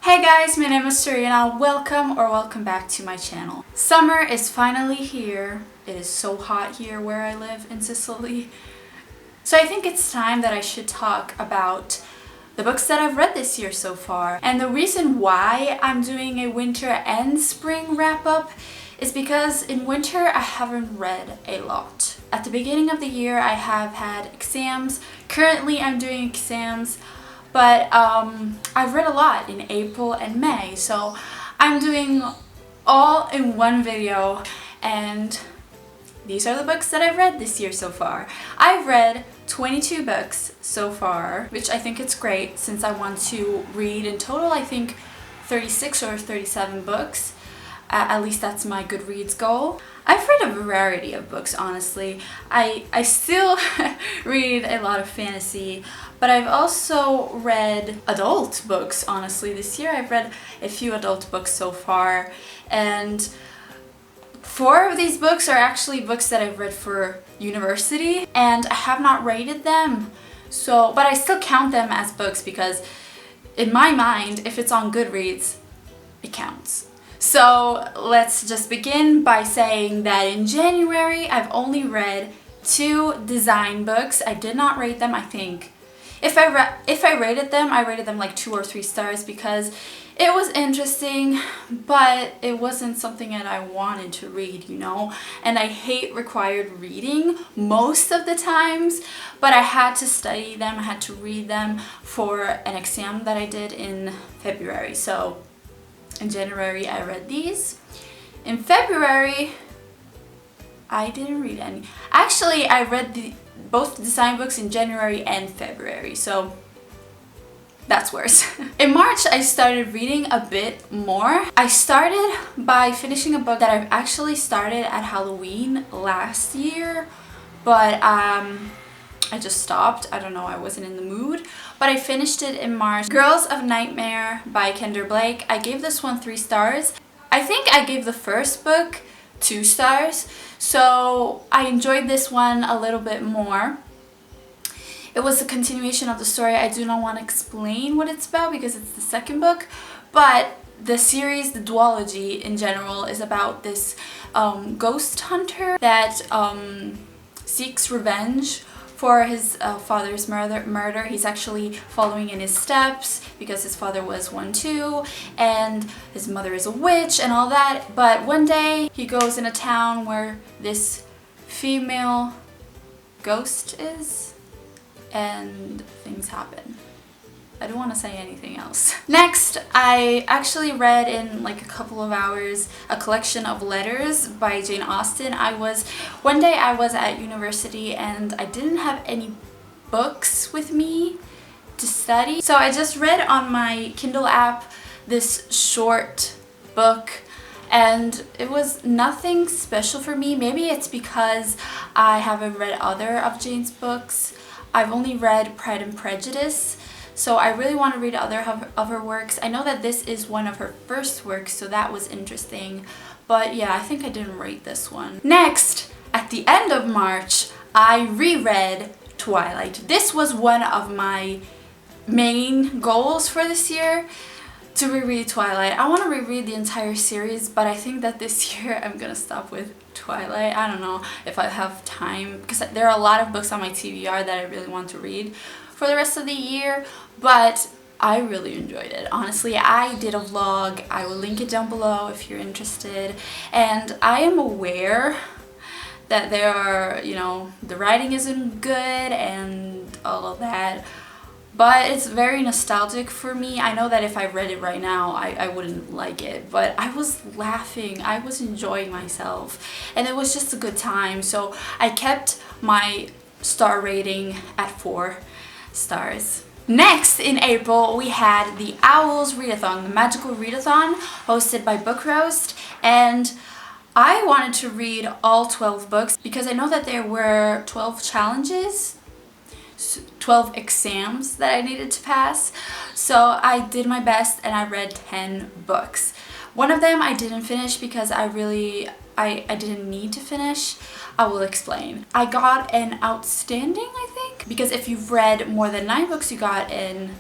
Hey guys, my name is Serena. Welcome back to my channel. Summer is finally here. It is so hot here where I live in Sicily. So I think it's time that I should talk about the books that I've read this year so far. And the reason why I'm doing a winter and spring wrap up is because in winter I haven't read a lot. At the beginning of the year I have had exams. Currently I'm doing exams. But I've read a lot in April and May, so I'm doing all in one video, and these are the books that I've read this year so far. I've read 22 books so far, which I think it's great since I want to read in total, I think 36 or 37 books. At least that's my Goodreads goal. I've read a variety of books, honestly. I still read a lot of fantasy, but I've also read adult books, honestly. This year I've read a few adult books so far, and 4 of these books are actually books that I've read for university, and I have not rated them. But I still count them as books because in my mind, if it's on Goodreads, it counts. So let's just begin by saying that in January I've only read 2 design books. I did not rate them, I think. If I rated them, I rated them like 2 or 3 stars because it was interesting, but it wasn't something that I wanted to read, you know? And I hate required reading most of the times, but I had to study them, I had to read them for an exam that I did in February. So in January I read these. In February I didn't read any. Actually, I read both design books in January and February, so that's worse. In March I started reading a bit more. I started by finishing a book that I've actually started at Halloween last year, but I just stopped. I don't know, I wasn't in the mood. But I finished it in March. Girls of Nightmare by Kendra Blake. I gave this one 3 stars. I think I gave the first book 2 stars. So I enjoyed this one a little bit more. It was a continuation of the story. I do not want to explain what it's about because it's the second book. But the series, the duology in general, is about this ghost hunter that seeks revenge for his father's murder. He's actually following in his steps because his father was one too, and his mother is a witch and all that. But one day he goes in a town where this female ghost is, and things happen. I don't want to say anything else. Next, I actually read in like a couple of hours a collection of letters by Jane Austen. One day I was at university and I didn't have any books with me to study. So I just read on my Kindle app this short book, and it was nothing special for me. Maybe it's because I haven't read other of Jane's books. I've only read Pride and Prejudice. So I really want to read other of her works. I know that this is one of her first works, so that was interesting. But yeah, I think I didn't rate this one. Next, at the end of March, I reread Twilight. This was one of my main goals for this year, to reread Twilight. I want to reread the entire series, but I think that this year I'm gonna stop with Twilight. I don't know if I have time because there are a lot of books on my TBR that I really want to read for the rest of the year, but I really enjoyed it. Honestly, I did a vlog. I will link it down below if you're interested. And I am aware that there are, you know, the writing isn't good and all of that, but it's very nostalgic for me. I know that if I read it right now, I wouldn't like it, but I was laughing, I was enjoying myself, and it was just a good time. So I kept my star rating at 4 stars. Next, in April, we had the Owls Readathon, the magical readathon hosted by Book Roast, and I wanted to read all 12 books because I know that there were 12 challenges, 12 exams that I needed to pass. So I did my best and I read 10 books. One of them I didn't finish because I didn't need to finish. I will explain. I got an outstanding, I think, because if you've read more than 9 books, you got an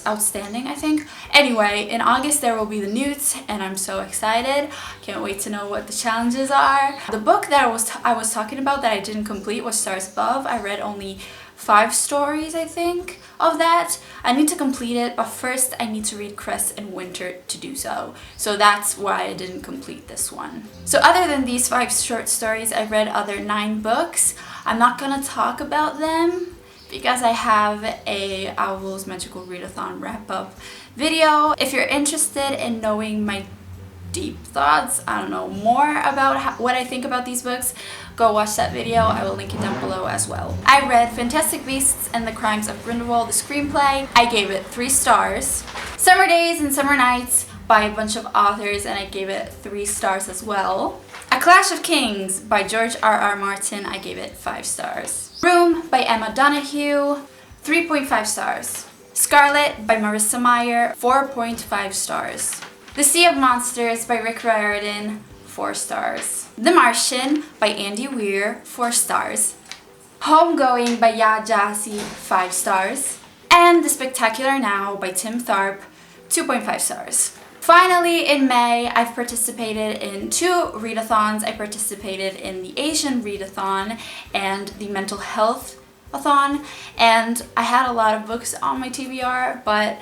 outstanding, I think. Anyway, in August there will be the Newts, and I'm so excited. Can't wait to know what the challenges are. The book that I was talking about that I didn't complete was Stars Above. I read only 5 stories, I think, of that. I need to complete it, but first I need to read Cress and Winter to do so. So that's why I didn't complete this one. So other than these 5 short stories, I read other 9 books. I'm not gonna talk about them because I have a Owl's Magical Readathon wrap-up video. If you're interested in knowing my deep thoughts, I don't know, more about what I think about these books, go watch that video. I will link it down below as well. I read Fantastic Beasts and the Crimes of Grindelwald, the screenplay. I gave it 3 stars. Summer Days and Summer Nights by a bunch of authors, and I gave it 3 stars as well. A Clash of Kings by George R.R. Martin, I gave it 5 stars. Room by Emma Donoghue, 3.5 stars. Scarlet by Marissa Meyer, 4.5 stars. The Sea of Monsters by Rick Riordan, 4 stars. The Martian by Andy Weir, 4 stars. Homegoing by Yaa Gyasi, 5 stars. And The Spectacular Now by Tim Tharp, 2.5 stars. Finally, in May, I've participated in 2 readathons. I participated in the Asian Readathon and the Mental Health-a-thon, and I had a lot of books on my TBR, but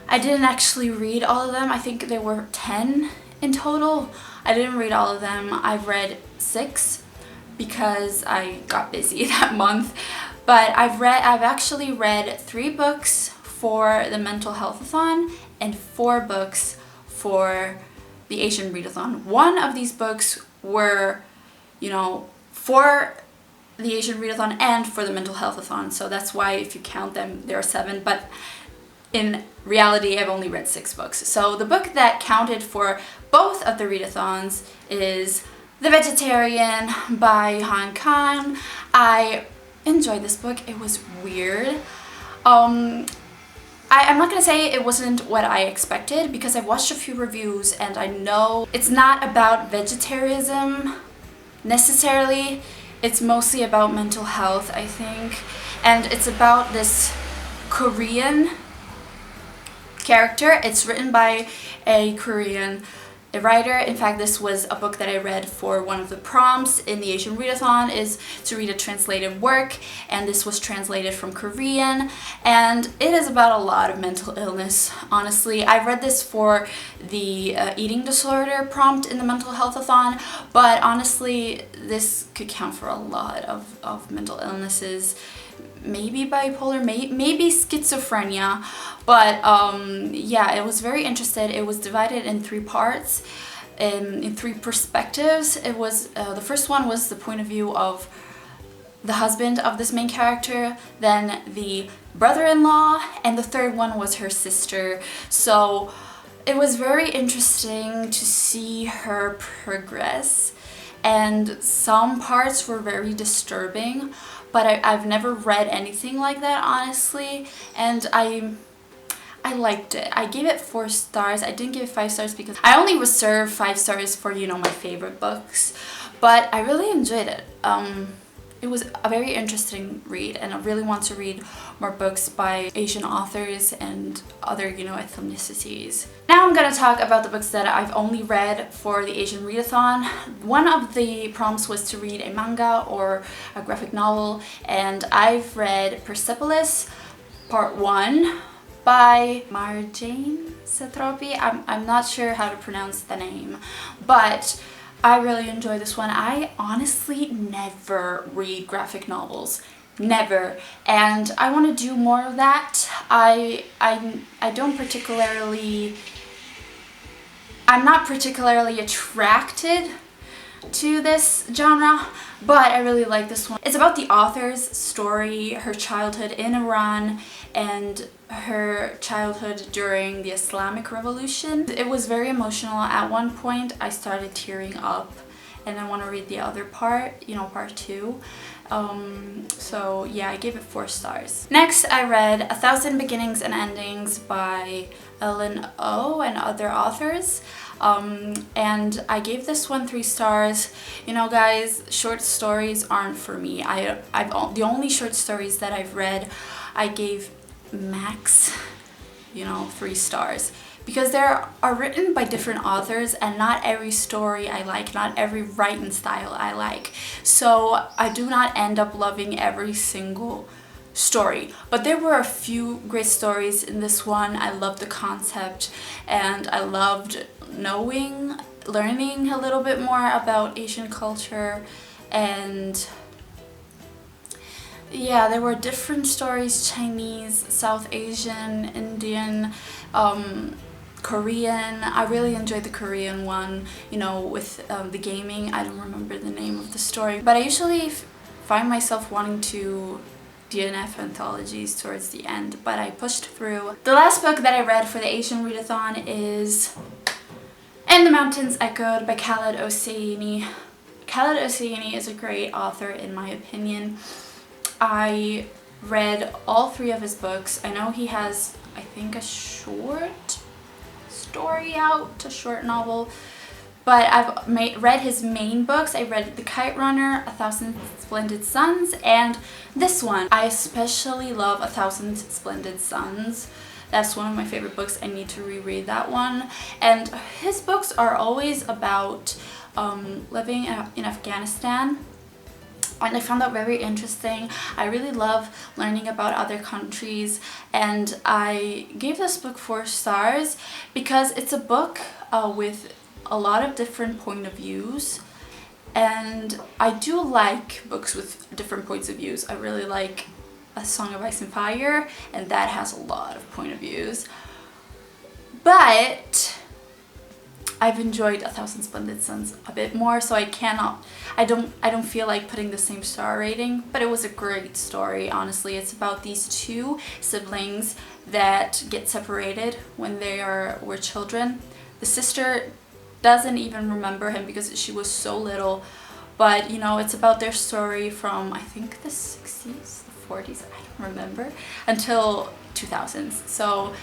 I didn't actually read all of them. I think there were 10 in total. I didn't read all of them. I've read 6 because I got busy that month, but I've actually read 3 books for the Mental Health-a-thon and 4 books for the Asian Readathon. One of these books were, you know, for the Asian Readathon and for the Mental Health-a-thon, so that's why if you count them, there are 7, but in reality, I've only read 6 books. So the book that counted for both of the readathons is The Vegetarian by Han Kang. I enjoyed this book. It was weird. I'm not gonna say it wasn't what I expected because I've watched a few reviews and I know it's not about vegetarianism necessarily. It's mostly about mental health, I think. And it's about this Korean character. It's written by a Korean writer. In fact, this was a book that I read for one of the prompts in the Asian Readathon, is to read a translated work, and this was translated from Korean, and it is about a lot of mental illness, honestly. I read this for the eating disorder prompt in the Mental Health-a-thon, but honestly, this could count for a lot of mental illnesses. Maybe bipolar, maybe schizophrenia, but yeah, it was very interesting. It was divided in 3 parts, in 3 perspectives. It was the first one was the point of view of the husband of this main character, then the brother-in-law, and the third one was her sister. So it was very interesting to see her progress, and some parts were very disturbing, but I've never read anything like that, honestly, and I liked it. I gave it 4 stars. I didn't give it 5 stars because I only reserve 5 stars for, you know, my favorite books, but I really enjoyed it. It was a very interesting read, and I really want to read more books by Asian authors and other, you know, ethnicities. Now I'm gonna talk about the books that I've only read for the Asian Readathon. One of the prompts was to read a manga or a graphic novel, and I've read Persepolis Part 1 by Marjane Satrapi. I'm not sure how to pronounce the name, but I really enjoyed this one. I honestly never read graphic novels. Never. And I want to do more of that. I don't particularly... I'm not particularly attracted to this genre, but I really like this one. It's about the author's story, her childhood in Iran, and her childhood during the Islamic Revolution. It was very emotional. At one point I started tearing up, and I want to read the other part, you know, part 2. So yeah, I gave it 4 stars. Next, I read A Thousand Beginnings and Endings by Ellen O and other authors. And I gave this one 3 stars. You know, guys, short stories aren't for me. The only short stories that I've read, I gave max 3 stars. Because they are written by different authors and not every story I like, not every writing style I like. So I do not end up loving every single story. But there were a few great stories in this one. I loved the concept and I loved learning a little bit more about Asian culture. And yeah, there were different stories: Chinese, South Asian, Indian, Korean. I really enjoyed the Korean one, with the gaming. I don't remember the name of the story, but I usually find myself wanting to DNF anthologies towards the end, but I pushed through. The last book that I read for the Asian readathon is And the Mountains Echoed by Khaled Hosseini. Khaled Hosseini is a great author in my opinion. I read all 3 of his books. I know he has, I think, a short story out, a short novel, but I've read his main books. I read The Kite Runner, A Thousand Splendid Suns, and this one. I especially love A Thousand Splendid Suns. That's one of my favorite books. I need to reread that one. And his books are always about living in Afghanistan. And I found that very interesting. I really love learning about other countries, and I gave this book 4 stars because it's a book with a lot of different point of views, and I do like books with different points of views. I really like A Song of Ice and Fire, and that has a lot of point of views. But I've enjoyed A Thousand Splendid Suns a bit more, so I don't feel like putting the same star rating, but it was a great story, honestly. It's about these 2 siblings that get separated when they were children. The sister doesn't even remember him because she was so little, but it's about their story from, I think, the 60s, the 40s, I don't remember, until 2000s. So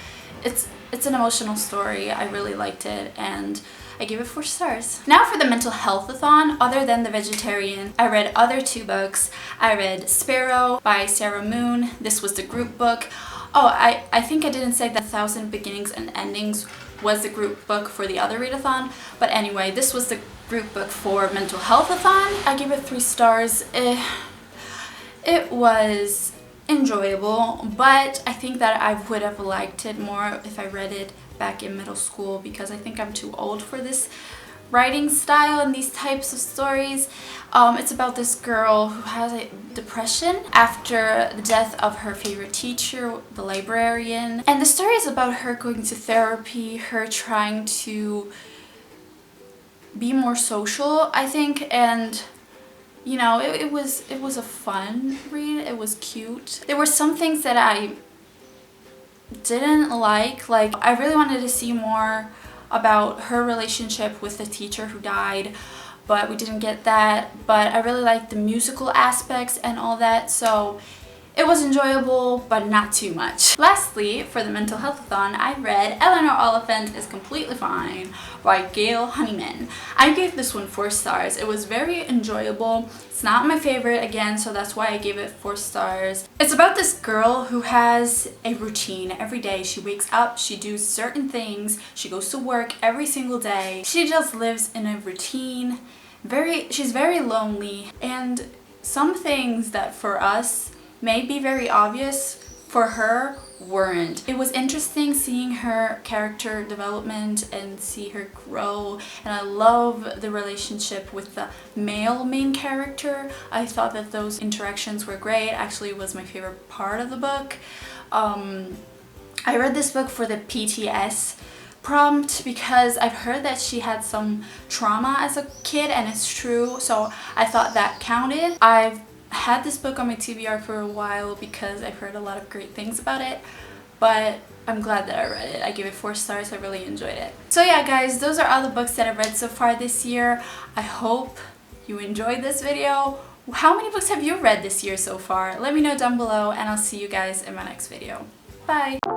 it's an emotional story. I really liked it, and I gave it 4 stars. Now for the mental health-a-thon. Other than The Vegetarian, I read other 2 books. I read Sparrow by Sarah Moon. This was the group book. Oh, I think I didn't say that 1,000 Beginnings and Endings was the group book for the other readathon, but anyway, this was the group book for mental health-a-thon. I gave it 3 stars. It was enjoyable, but I think that I would have liked it more if I read it back in middle school, because I think I'm too old for this writing style and these types of stories. It's about this girl who has a depression after the death of her favorite teacher, the librarian, and the story is about her going to therapy, her trying to be more social, I think, and it was a fun read. It was cute. There were some things that I didn't like I really wanted to see more about her relationship with the teacher who died, but we didn't get that. But I really liked the musical aspects and all that, so it was enjoyable, but not too much. Lastly, for the mental health-a-thon, I read Eleanor Oliphant is Completely Fine by Gail Honeyman. I gave this one 4 stars. It was very enjoyable. It's not my favorite again, so that's why I gave it 4 stars. It's about this girl who has a routine every day. She wakes up, she does certain things, she goes to work every single day. She just lives in a routine. She's very lonely, and some things that for us may be very obvious, for her weren't. It was interesting seeing her character development and see her grow, and I love the relationship with the male main character. I thought that those interactions were great. Actually, it was my favorite part of the book. I read this book for the PTS prompt because I've heard that she had some trauma as a kid, and it's true, so I thought that counted. I've had this book on my TBR for a while because I've heard a lot of great things about it, but I'm glad that I read it. I gave it 4 stars. I really enjoyed it. So yeah, guys, those are all the books that I've read so far this year. I hope you enjoyed this video. How many books have you read this year so far? Let me know down below, and I'll see you guys in my next video. Bye!